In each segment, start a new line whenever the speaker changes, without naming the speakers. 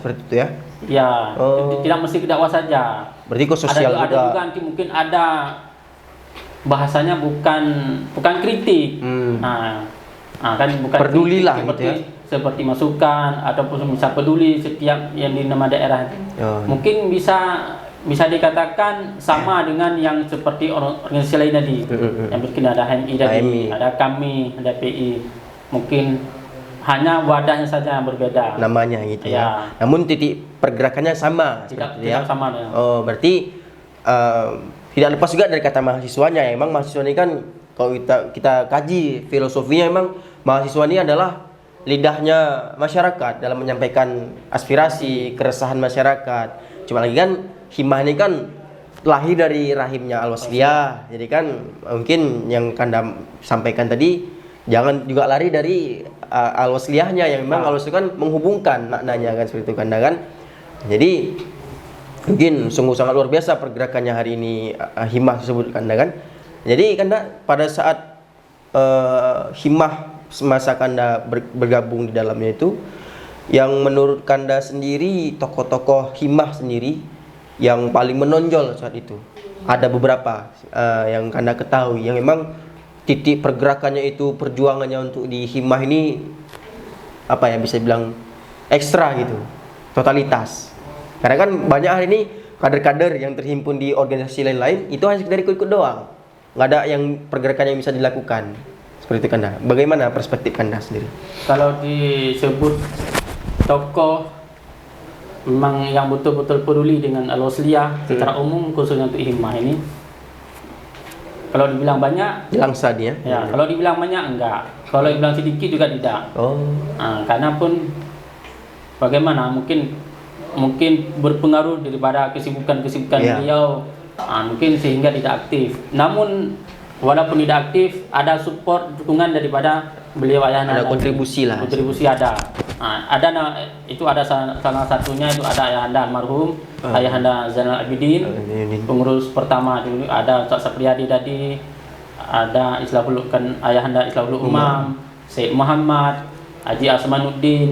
seperti itu ya.
Ya,
Oh.
tidak mesti dakwah saja.
Berarti kok sosial
Ada
juga.
juga nanti mungkin ada bahasanya bukan kritik. Kan bukan
Pedulilah
kritik,
gitu ya.
seperti masukan ataupun bisa peduli setiap yang di nama daerah. Mungkin bisa dikatakan sama dengan yang seperti organisasi lain tadi. Yang mungkin ada HMI tadi, ada kami, ada PI. Mungkin hanya wadahnya saja yang berbeda.
Namanya gitu ya. Namun titik pergerakannya sama.
Tidak sama. Ya.
Oh, berarti tidak lepas juga dari kata mahasiswanya. Emang mahasiswa ini kan kalau kita kaji filosofinya, emang mahasiswa ini adalah lidahnya masyarakat dalam menyampaikan aspirasi, keresahan masyarakat. Cuma lagi kan Himah ini kan lahir dari rahimnya Al-Wasliyah. Jadi kan mungkin yang Kanda sampaikan tadi, jangan juga lari dari Al-Wasliyahnya yang memang Al-Wasliyah kan menghubungkan maknanya kan, seperti itu Kanda kan. Jadi mungkin sungguh sangat luar biasa pergerakannya hari ini Himah tersebut Kanda kan. Jadi Kanda pada saat Himah semasa Kanda bergabung di dalamnya itu, yang menurut Kanda sendiri tokoh-tokoh Himah sendiri yang paling menonjol saat itu, ada beberapa yang Kanda ketahui yang memang titik pergerakannya itu, perjuangannya untuk di Himah ini apa ya, bisa bilang ekstra gitu, totalitas. Karena kan banyak hari ini kader-kader yang terhimpun di organisasi lain-lain itu hanya sekedar ikut-ikut doang, nggak ada yang pergerakan yang bisa dilakukan. Seperti itu Kanda. Bagaimana perspektif Kanda sendiri?
Kalau disebut tokoh memang yang betul-betul peduli dengan Al-Wasliyah secara umum, khususnya untuk Himah ini, kalau dibilang banyak,
Langsa dia.
ya. Kalau dibilang banyak enggak. Kalau dibilang sedikit juga tidak. Karena pun bagaimana mungkin berpengaruh daripada kesibukan beliau, mungkin sehingga tidak aktif. Namun walaupun tidak aktif, ada support, dukungan daripada beliau ayahanda.
Ada kontribusi lah.
Kontribusi ada. Itu ada salah satunya, itu ada ayahanda almarhum, ayahanda Zainal Abidin, pengurus pertama dulu. Ada Ustaz Sapriyadi tadi, ada ayahanda Islahul Umam, Syekh Muhammad, Haji Asmanuddin,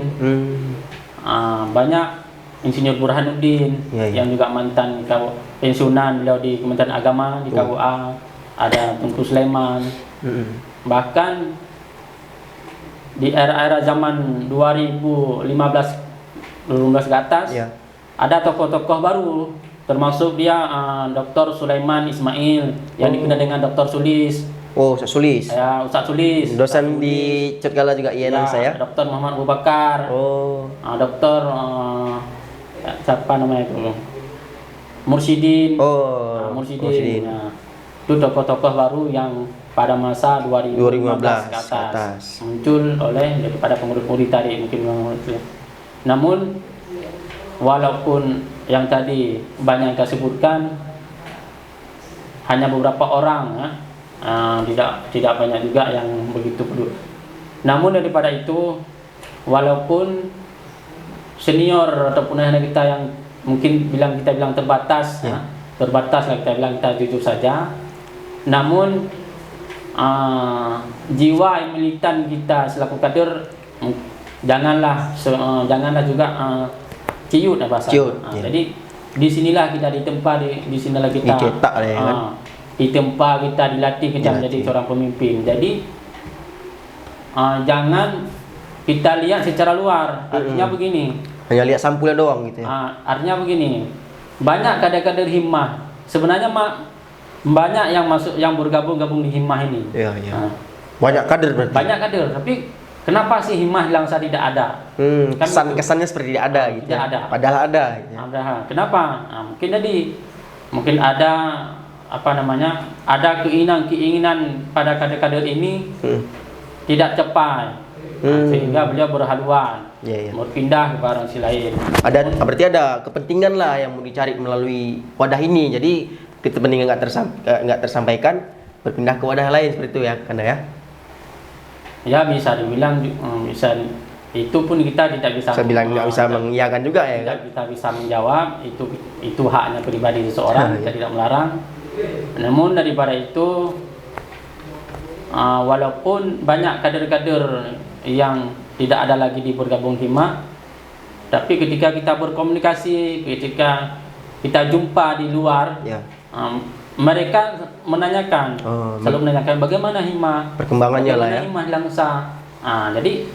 banyak Insinyur Burhanuddin yang juga mantan pensiunan beliau di Kementerian Agama di KUA, ada Tengku Sulaiman. Bahkan di era zaman 2015 ke atas, ada tokoh-tokoh baru, termasuk dia Dr. Sulaiman Ismail yang dikenal dengan Dr. Sulis.
Ustaz Sulis.
Ya, Ustaz Sulis.
Dosen di Cetgala juga saya.
Dr. Muhammad Abu Bakar. Dr. Siapa namanya itu? Mursyidin. Mursyidin. Itu tokoh-tokoh baru yang pada masa 2015 ke atas muncul daripada pengurus-pengurus tadi mungkin. Namun walaupun yang tadi banyak yang sebutkan, hanya beberapa orang, tidak banyak juga yang begitu peduli. Namun daripada itu, walaupun senior ataupun anak kita yang mungkin kita bilang terbatas, terbatas lah, kita bilang, kita jujur saja. Namun jiwa yang militan kita selaku kader janganlah juga ciut bahasa. Jadi disinilah kita ditempa, disinilah kita
dicetak
ditempa, kita dilatih kita menjadi seorang pemimpin. Jadi jangan kita lihat secara luar. Artinya begini,
hanya lihat sampulnya doang gitu ya.
Artinya begini, banyak kader-kader Himah sebenarnya banyak yang bergabung di Himah ini.
Banyak kader berarti.
Banyak kader, tapi kenapa sih Himah Langsa tidak ada?
Kesannya seperti tidak ada gitu.
Tidak ada.
Padahal ada. Gitu.
Kenapa? Mungkin ada ada keinginan pada kader-kader ini tidak capai, sehingga beliau berhaluan, berpindah ke organisasi lain.
Berarti ada kepentingan lah yang mau dicari melalui wadah ini. Jadi kepentingan nggak tersampaikan, berpindah ke wadah lain, seperti itu ya Kanda ya. Ya
bisa dibilang, itu pun kita tidak bisa
mengiyakan juga ya.
Kita bisa menjawab, itu haknya pribadi seseorang, kita tidak melarang. Namun daripada itu, walaupun banyak kader-kader yang tidak ada lagi di bergabung Himah, Tapi ketika kita berkomunikasi, ketika kita jumpa di luar,
Ya.
mereka menanyakan, selalu menanyakan bagaimana himah,
Perkembangannya lah ya.
himah Langsa. Jadi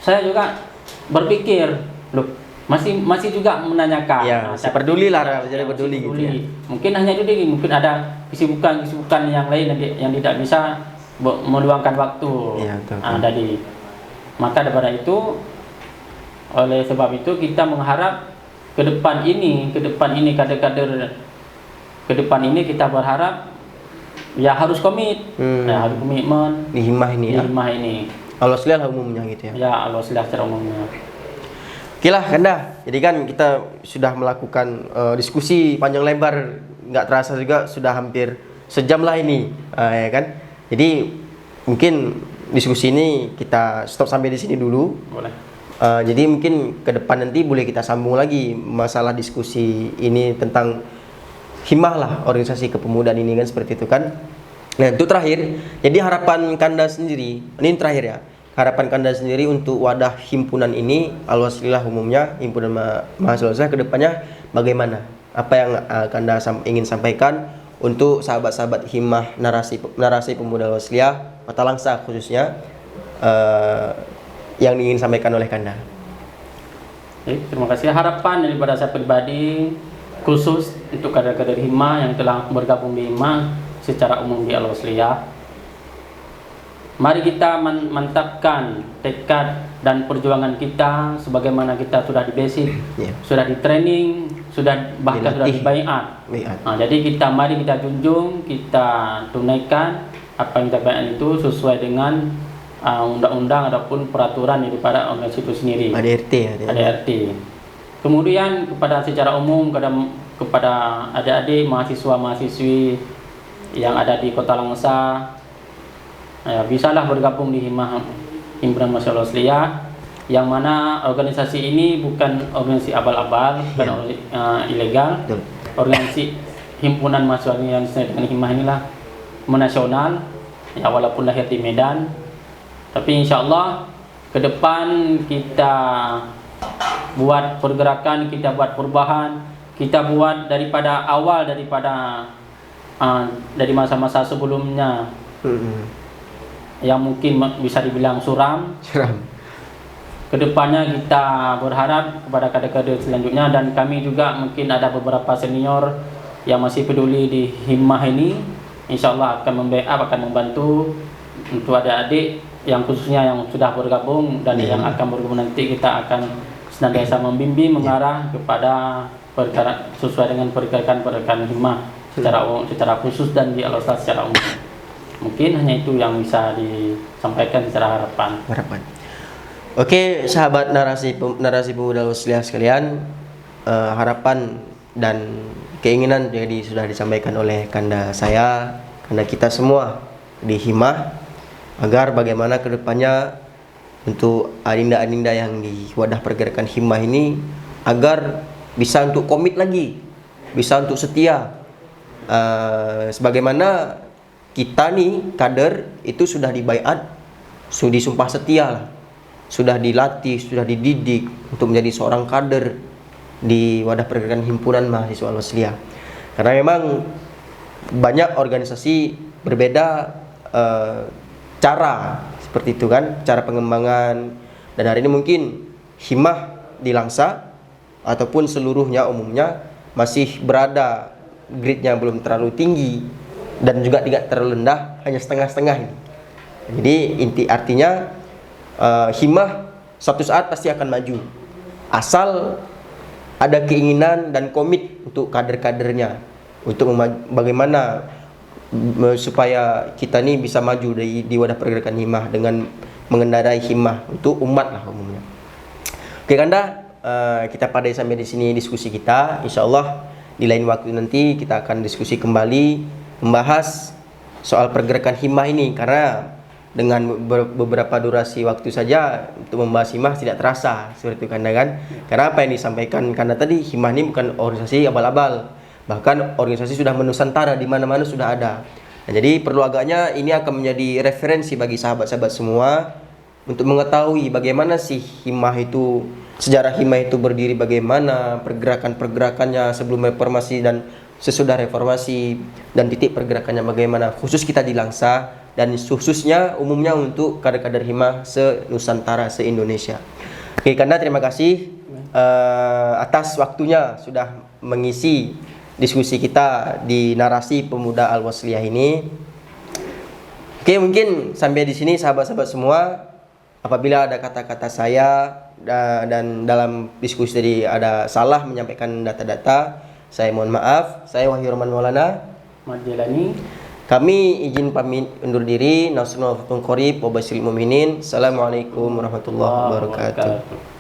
saya juga berpikir, loh masih juga menanyakan.
Ya, saya peduli lah, jadi peduli gitu ya.
Mungkin hanya itu deh, mungkin ada kesibukan yang lain yang tidak bisa meluangkan waktu.
Iya, betul.
Jadi maka daripada itu, oleh sebab itu kita mengharap ke depan ini kader-kader ke depan ini kita berharap ya harus komit, ya harus komitmen
Di himah ini
di
ya.
himah ini.
Allah SWT lah umumnya gitu ya.
Ya Allah secara umumnya.
Oke lah Kanda, jadi kan kita sudah melakukan diskusi panjang lebar, nggak terasa juga sudah hampir sejam lah ini, ya kan. Jadi mungkin diskusi ini kita stop sampai di sini dulu.
Boleh.
Jadi mungkin ke depan nanti boleh kita sambung lagi masalah diskusi ini tentang himah lah, organisasi kepemudaan ini kan, seperti itu kan. Nah itu terakhir, jadi harapan Kanda sendiri, ini terakhir ya, harapan Kanda sendiri untuk wadah himpunan ini, Al-Wasliyah umumnya, himpunan mahasiswa ke depannya bagaimana? Apa yang Kanda ingin sampaikan untuk sahabat-sahabat himah narasi pemuda Al-Wasliyah Kota Langsa khususnya, yang ingin sampaikan oleh Kanda?
Terima kasih. Harapan daripada saya pribadi khusus untuk kader-kader himah yang telah bergabung di himah secara umum di Al-Wasliyah, mari kita mantapkan tekad dan perjuangan kita sebagaimana kita sudah di basic, sudah di training, bahkan sudah di baiat. Jadi mari kita junjung, kita tunaikan apa yang kita baiat itu sesuai dengan undang-undang ataupun peraturan daripada organisasi itu sendiri.
ADRT ya.
ADRT. Kemudian secara umum kepada adik-adik mahasiswa-mahasiswi yang ada di Kota Langsa, bisalah bergabung di himpunan mahasiswa Al-Wasliyah, yang mana organisasi ini bukan organisasi abal-abal, bukan ilegal. Organisasi himpunan mahasiswa yang dengan himah inilah menasional, ya walaupun lahir di Medan. Tapi insya Allah ke depan kita buat pergerakan, kita buat perubahan, kita buat daripada awal, dari masa-masa sebelumnya yang mungkin bisa dibilang suram. Kedepannya kita berharap kepada kader-kader selanjutnya, dan kami juga mungkin ada beberapa senior yang masih peduli di himah ini, insya Allah akan membantu untuk adik-adik yang khususnya yang sudah bergabung dan yang akan bergabung nanti. Kita akan senantiasa membimbing, mengarah kepada sesuai dengan pergerakan himah secara khusus dan di Al-Wasliyah secara umum. Mungkin hanya itu yang bisa disampaikan secara harapan.
Oke, sahabat narasi pemuda Al-Wasliyah sekalian, harapan dan keinginan jadi sudah disampaikan oleh Kanda kita semua di himah, agar bagaimana kedepannya untuk adinda-adinda yang di wadah pergerakan himah ini agar bisa untuk komit lagi, bisa untuk setia, sebagaimana kita nih kader itu sudah dibaiat, sudah disumpah setia lah, sudah dilatih, sudah dididik untuk menjadi seorang kader di wadah pergerakan himpunan mahasiswa Al-Wasliyah. Karena memang banyak organisasi berbeda cara seperti itu kan, cara pengembangan, dan hari ini mungkin himah di Langsa ataupun seluruhnya umumnya masih berada grade-nya belum terlalu tinggi dan juga tidak terlalu rendah, hanya setengah-setengah ini. Jadi artinya himah suatu saat pasti akan maju, asal ada keinginan dan komit untuk kader-kadernya untuk bagaimana supaya kita ini bisa maju di wadah pergerakan himah dengan mengendarai himah untuk umat lah umumnya. Oke Kanda, kita pada sampai di sini diskusi kita. Insya Allah di lain waktu nanti kita akan diskusi kembali membahas soal pergerakan himah ini, karena dengan beberapa durasi waktu saja untuk membahas himah tidak terasa seperti itu Kanda kan. Karena apa yang disampaikan Kanda tadi, himah ini bukan organisasi abal-abal, bahkan organisasi sudah menusantara, di mana-mana sudah ada. Nah, jadi perlu agaknya ini akan menjadi referensi bagi sahabat-sahabat semua untuk mengetahui bagaimana sih himah itu, sejarah himah itu berdiri bagaimana, pergerakan-pergerakannya sebelum reformasi dan sesudah reformasi, dan titik pergerakannya bagaimana, khusus kita di Langsa dan khususnya umumnya untuk kader-kader himah se-Nusantara, se-Indonesia. Oke, Kanda, terima kasih atas waktunya sudah mengisi diskusi kita di narasi pemuda Al-Wasliyah ini. Oke, mungkin sampai di sini sahabat-sahabat semua. Apabila ada kata-kata saya dan dalam diskusi tadi ada salah menyampaikan data-data, saya mohon maaf. Saya Wahyu Roman Maulana
Madjelani.
Kami izin pamit undur diri. Nasrullah Fatun Qorib wa Basyiril Mu'minin. Assalamualaikum warahmatullahi wabarakatuh.